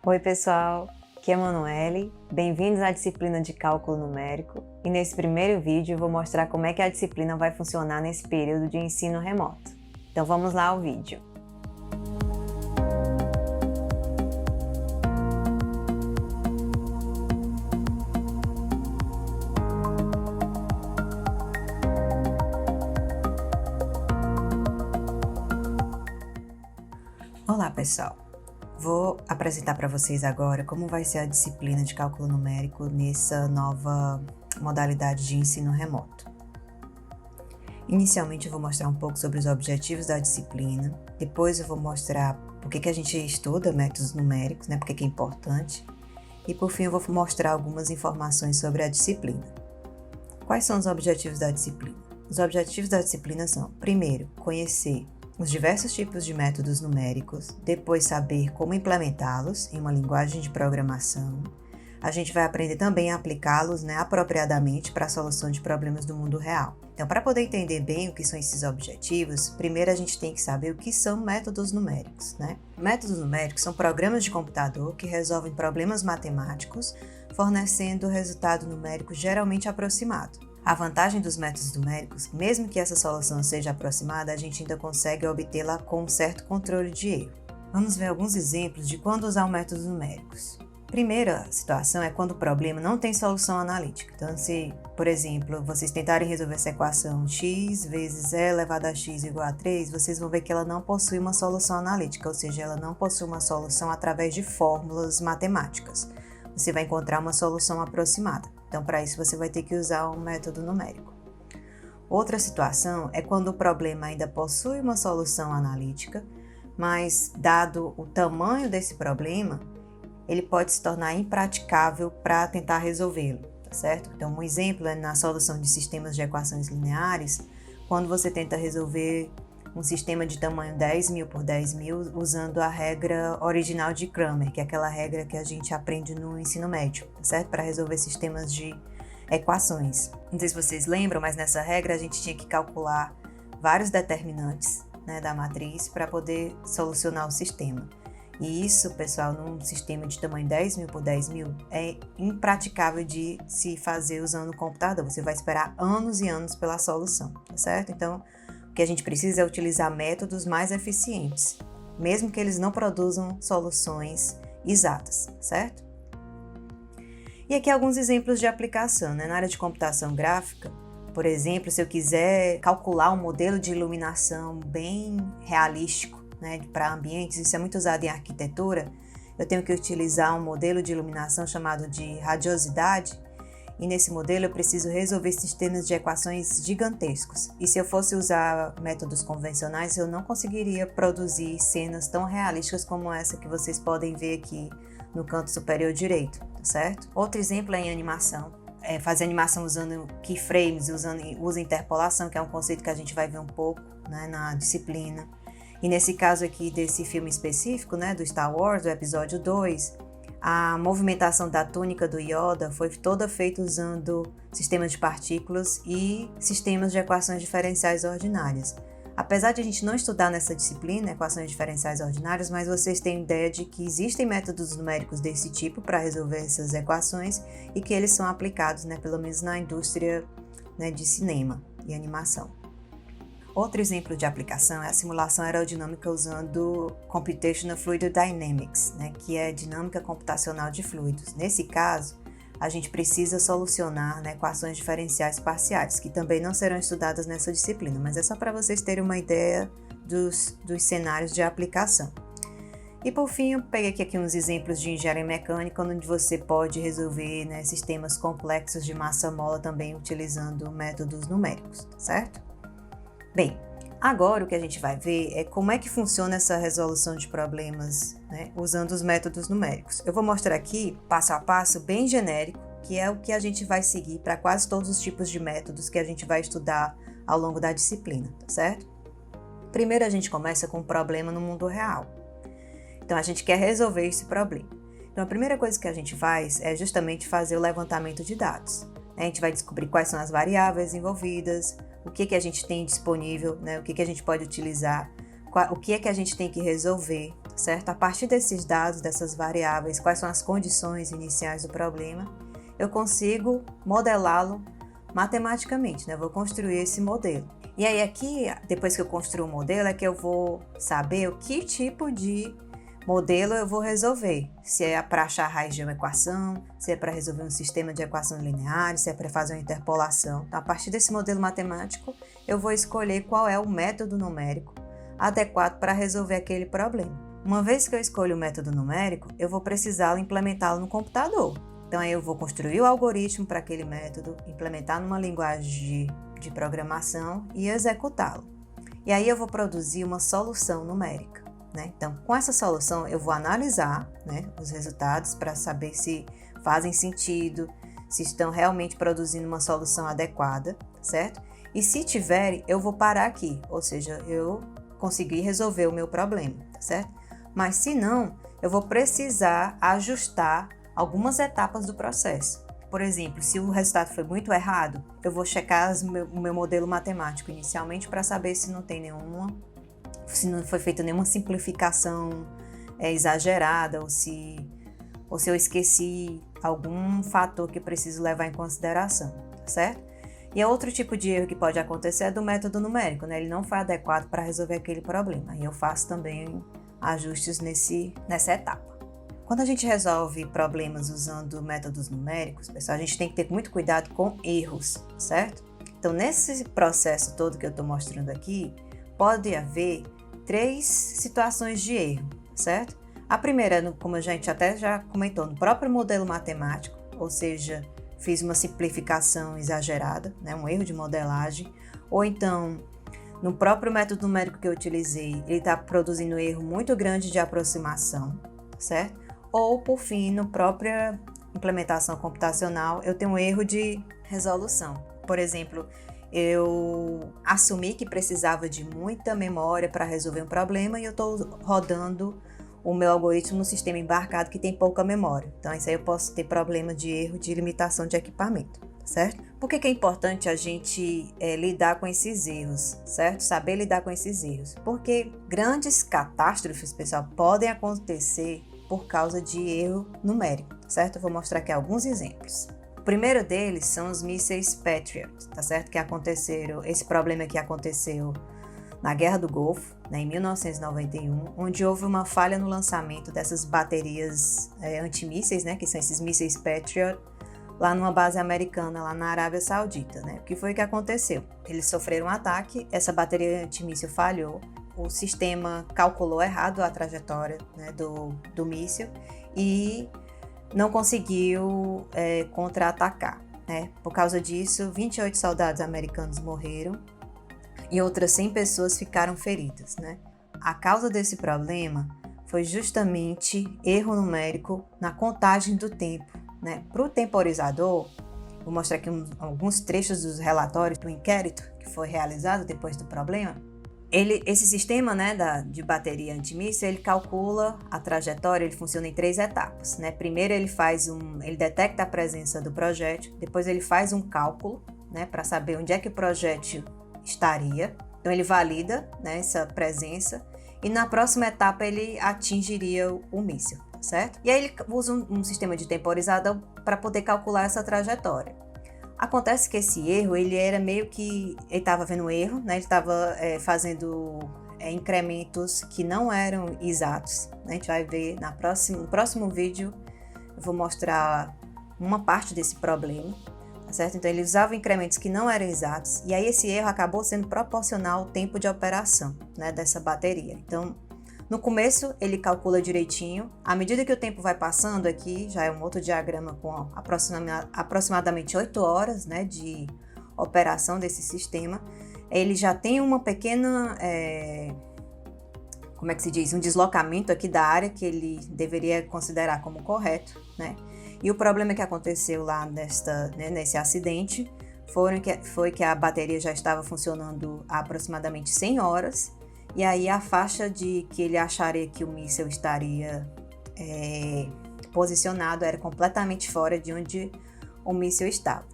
Oi pessoal, aqui é a Manuele, bem-vindos à disciplina de Cálculo Numérico e nesse primeiro vídeo eu vou mostrar como é que a disciplina vai funcionar nesse período de ensino remoto. Então vamos lá ao vídeo. Olá pessoal, vou apresentar para vocês agora como vai ser a disciplina de cálculo numérico nessa nova modalidade de ensino remoto. Inicialmente eu vou mostrar um pouco sobre os objetivos da disciplina, depois eu vou mostrar por que a gente estuda métodos numéricos, por que é importante, e por fim eu vou mostrar algumas informações sobre a disciplina. Quais são os objetivos da disciplina? Os objetivos da disciplina são, primeiro, conhecer os diversos tipos de métodos numéricos, depois saber como implementá-los em uma linguagem de programação. A gente vai aprender também a aplicá-los apropriadamente para a solução de problemas do mundo real. Então, para poder entender bem o que são esses objetivos, primeiro a gente tem que saber o que são métodos numéricos. Métodos numéricos são programas de computador que resolvem problemas matemáticos, fornecendo resultado numérico geralmente aproximado. A vantagem dos métodos numéricos, mesmo que essa solução seja aproximada, a gente ainda consegue obtê-la com um certo controle de erro. Vamos ver alguns exemplos de quando usar métodos numéricos. Primeira situação é quando o problema não tem solução analítica. Então, se, por exemplo, vocês tentarem resolver essa equação x vezes e elevado a x igual a 3, vocês vão ver que ela não possui uma solução analítica, ou seja, ela não possui uma solução através de fórmulas matemáticas. Você vai encontrar uma solução aproximada. Então, para isso, você vai ter que usar um método numérico. Outra situação é quando o problema ainda possui uma solução analítica, mas, dado o tamanho desse problema, ele pode se tornar impraticável para tentar resolvê-lo, tá certo? Então, um exemplo é na solução de sistemas de equações lineares, quando você tenta resolver um sistema de tamanho 10.000 por 10.000 usando a regra original de Cramer, que é aquela regra que a gente aprende no ensino médio, tá certo? Para resolver sistemas de equações. Não sei se vocês lembram, mas nessa regra a gente tinha que calcular vários determinantes da matriz para poder solucionar o sistema. E isso, pessoal, num sistema de tamanho 10.000 por 10.000 é impraticável de se fazer usando o computador. Você vai esperar anos e anos pela solução, tá certo? Então, o que a gente precisa é utilizar métodos mais eficientes, mesmo que eles não produzam soluções exatas, certo? E aqui alguns exemplos de aplicação, Na área de computação gráfica, por exemplo, se eu quiser calcular um modelo de iluminação bem realístico, para ambientes, isso é muito usado em arquitetura, eu tenho que utilizar um modelo de iluminação chamado de radiosidade, e nesse modelo eu preciso resolver sistemas de equações gigantescos. E se eu fosse usar métodos convencionais, eu não conseguiria produzir cenas tão realísticas como essa que vocês podem ver aqui no canto superior direito, tá certo? Outro exemplo é em animação. Fazer animação usando keyframes, usa interpolação, que é um conceito que a gente vai ver um pouco na disciplina. E nesse caso aqui desse filme específico, do Star Wars, do episódio 2, a movimentação da túnica do Yoda foi toda feita usando sistemas de partículas e sistemas de equações diferenciais ordinárias. Apesar de a gente não estudar nessa disciplina, equações diferenciais ordinárias, mas vocês têm ideia de que existem métodos numéricos desse tipo para resolver essas equações e que eles são aplicados, pelo menos na indústria de cinema e animação. Outro exemplo de aplicação é a simulação aerodinâmica usando Computational Fluid Dynamics, que é dinâmica computacional de fluidos. Nesse caso, a gente precisa solucionar equações diferenciais parciais, que também não serão estudadas nessa disciplina, mas é só para vocês terem uma ideia dos cenários de aplicação. E por fim, eu peguei aqui uns exemplos de engenharia mecânica, onde você pode resolver sistemas complexos de massa-mola também utilizando métodos numéricos, tá certo? Bem, agora o que a gente vai ver é como é que funciona essa resolução de problemas usando os métodos numéricos. Eu vou mostrar aqui, passo a passo, bem genérico, que é o que a gente vai seguir para quase todos os tipos de métodos que a gente vai estudar ao longo da disciplina, tá certo? Primeiro a gente começa com um problema no mundo real. Então a gente quer resolver esse problema. Então a primeira coisa que a gente faz é justamente fazer o levantamento de dados. A gente vai descobrir quais são as variáveis envolvidas, o que a gente tem disponível, o que a gente pode utilizar, o que é que a gente tem que resolver, certo? A partir desses dados, dessas variáveis, quais são as condições iniciais do problema, eu consigo modelá-lo matematicamente, né? Eu vou construir esse modelo. E aí aqui, depois que eu construo o modelo, é que eu vou saber o que tipo de modelo eu vou resolver. Se é para achar a raiz de uma equação, se é para resolver um sistema de equações lineares, se é para fazer uma interpolação. Então, a partir desse modelo matemático, eu vou escolher qual é o método numérico adequado para resolver aquele problema. Uma vez que eu escolho o método numérico, eu vou precisar implementá-lo no computador. Então, aí eu vou construir o algoritmo para aquele método, implementar numa linguagem de programação e executá-lo. E aí eu vou produzir uma solução numérica, né? Então, com essa solução, eu vou analisar, né, os resultados para saber se fazem sentido, se estão realmente produzindo uma solução adequada, certo? E se tiverem, eu vou parar aqui, ou seja, eu consegui resolver o meu problema, certo? Mas se não, eu vou precisar ajustar algumas etapas do processo. Por exemplo, se o resultado foi muito errado, eu vou checar o meu modelo matemático inicialmente para saber se não foi feita nenhuma simplificação exagerada ou se eu esqueci algum fator que eu preciso levar em consideração, certo? E outro tipo de erro que pode acontecer é do método numérico, né? Ele não foi adequado para resolver aquele problema. E eu faço também ajustes nessa etapa. Quando a gente resolve problemas usando métodos numéricos, pessoal, a gente tem que ter muito cuidado com erros, certo? Então, nesse processo todo que eu estou mostrando aqui, pode haver 3 situações de erro, certo? A primeira, como a gente até já comentou, no próprio modelo matemático, ou seja, fiz uma simplificação exagerada, né, um erro de modelagem, ou então, no próprio método numérico que eu utilizei, ele está produzindo um erro muito grande de aproximação, certo? Ou, por fim, na própria implementação computacional, eu tenho um erro de resolução. Por exemplo, eu assumi que precisava de muita memória para resolver um problema e eu estou rodando o meu algoritmo no sistema embarcado que tem pouca memória. Então, isso aí eu posso ter problema de erro de limitação de equipamento, certo? Por que é importante a gente lidar com esses erros, certo? Saber lidar com esses erros. Porque grandes catástrofes, pessoal, podem acontecer por causa de erro numérico, certo? Eu vou mostrar aqui alguns exemplos. O primeiro deles são os mísseis Patriot, tá certo? Esse problema que aconteceu na Guerra do Golfo, né, em 1991, onde houve uma falha no lançamento dessas baterias antimísseis, né, que são esses mísseis Patriot, lá numa base americana, lá na Arábia Saudita, né? O que foi que aconteceu? Eles sofreram um ataque, essa bateria antimíssil falhou, o sistema calculou errado a trajetória, né, do míssil e não conseguiu contra-atacar, né? Por causa disso, 28 soldados americanos morreram e outras 100 pessoas ficaram feridas, né? A causa desse problema foi justamente erro numérico na contagem do tempo, né? Para o temporizador, vou mostrar aqui alguns trechos dos relatórios do inquérito que foi realizado depois do problema. Esse sistema, né, de bateria antimíssil, ele calcula a trajetória, ele funciona em 3 etapas, né? Primeiro ele detecta a presença do projétil, depois ele faz um cálculo, né, para saber onde é que o projétil estaria. Então ele valida, né, essa presença e na próxima etapa ele atingiria o míssil, certo? E aí ele usa um sistema de temporizador para poder calcular essa trajetória. Acontece que esse erro, ele estava vendo um erro, né? Ele estava fazendo incrementos que não eram exatos, né? A gente vai ver no próximo vídeo, eu vou mostrar uma parte desse problema, tá certo? Então ele usava incrementos que não eram exatos e aí esse erro acabou sendo proporcional ao tempo de operação, né, dessa bateria. Então, no começo, ele calcula direitinho. À medida que o tempo vai passando, aqui já é um outro diagrama com aproximadamente 8 horas, né, de operação desse sistema. Ele já tem uma pequena, um deslocamento aqui da área que ele deveria considerar como correto, né? E o problema que aconteceu lá nesse acidente foi que a bateria já estava funcionando há aproximadamente 100 horas. E aí a faixa de que ele acharia que o míssil estaria posicionado era completamente fora de onde o míssil estava,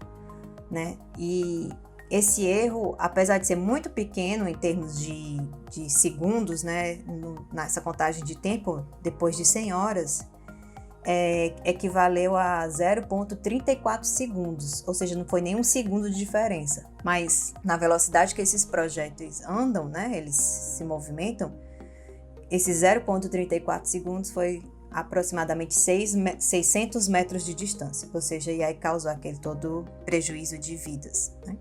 né? E Esse erro, apesar de ser muito pequeno em termos de segundos, né, nessa contagem de tempo, depois de 100 horas, equivaleu a 0,34 segundos, ou seja, não foi nem um segundo de diferença. Mas na velocidade que esses projéteis andam, né, eles se movimentam, esse 0,34 segundos foi aproximadamente 600 metros de distância, ou seja, e aí causou aquele todo prejuízo de vidas, né?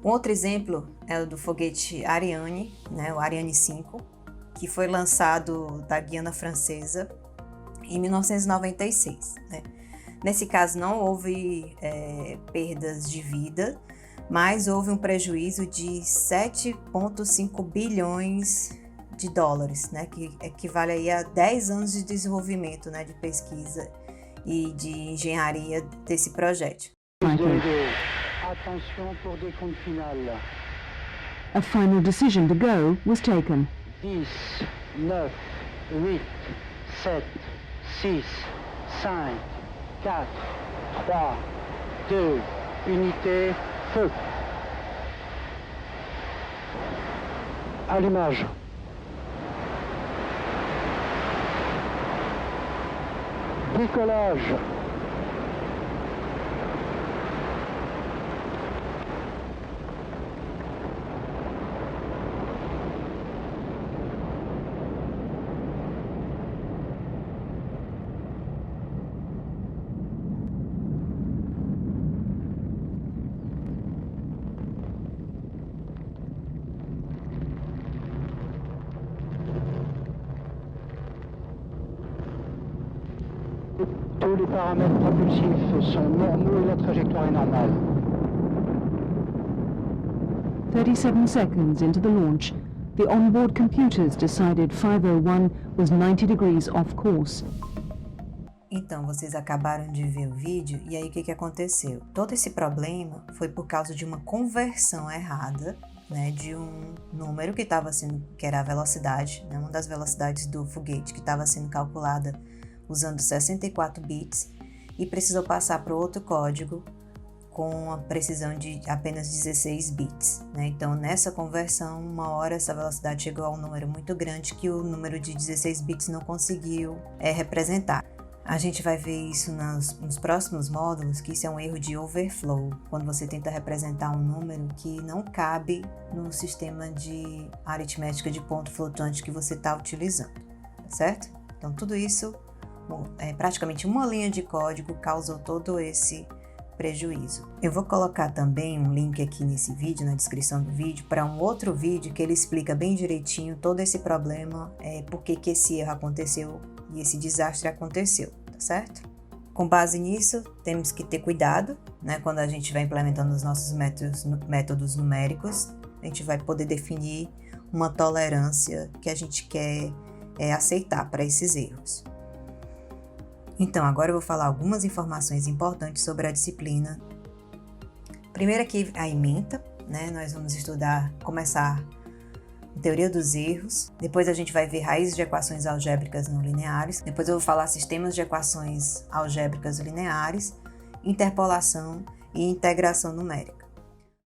Um outro exemplo é o do foguete Ariane, né, o Ariane 5, que foi lançado da Guiana Francesa em 1996. Né? Nesse caso não houve perdas de vida, mas houve um prejuízo de 7,5 bilhões de dólares, né, que equivale aí a 10 anos de desenvolvimento, né, de pesquisa e de engenharia desse projeto. Attention pour décompte final. A final decision to go was taken. 10, 9, 8, 7, 6, 5, 4, 3, 2, unité, feu. Allumage. Décollage. Tous les paramètres propulsifs sont normaux et la trajectoire est normale. 37 seconds into the launch, the onboard computers decided 501 was 90 degrees off course. Então, vocês acabaram de ver o vídeo e aí o que aconteceu? Todo esse problema foi por causa de uma conversão errada, né, de um número que era a velocidade, né, uma das velocidades do foguete que estava sendo calculada usando 64 bits e precisou passar para outro código com a precisão de apenas 16 bits. Né? Então, nessa conversão, uma hora essa velocidade chegou a um número muito grande que o número de 16 bits não conseguiu representar. A gente vai ver isso nos próximos módulos, que isso é um erro de overflow, quando você tenta representar um número que não cabe no sistema de aritmética de ponto flutuante que você está utilizando, certo? Então, tudo isso, praticamente uma linha de código causou todo esse prejuízo. Eu vou colocar também um link aqui nesse vídeo, na descrição do vídeo, para um outro vídeo que ele explica bem direitinho todo esse problema, por que esse erro aconteceu e esse desastre aconteceu, tá certo? Com base nisso, temos que ter cuidado, né? Quando a gente vai implementando os nossos métodos numéricos, a gente vai poder definir uma tolerância que a gente quer aceitar para esses erros. Então, agora eu vou falar algumas informações importantes sobre a disciplina. Primeiro aqui a ementa, né? Nós vamos começar a teoria dos erros. Depois a gente vai ver raízes de equações algébricas não lineares. Depois eu vou falar sistemas de equações algébricas lineares, interpolação e integração numérica.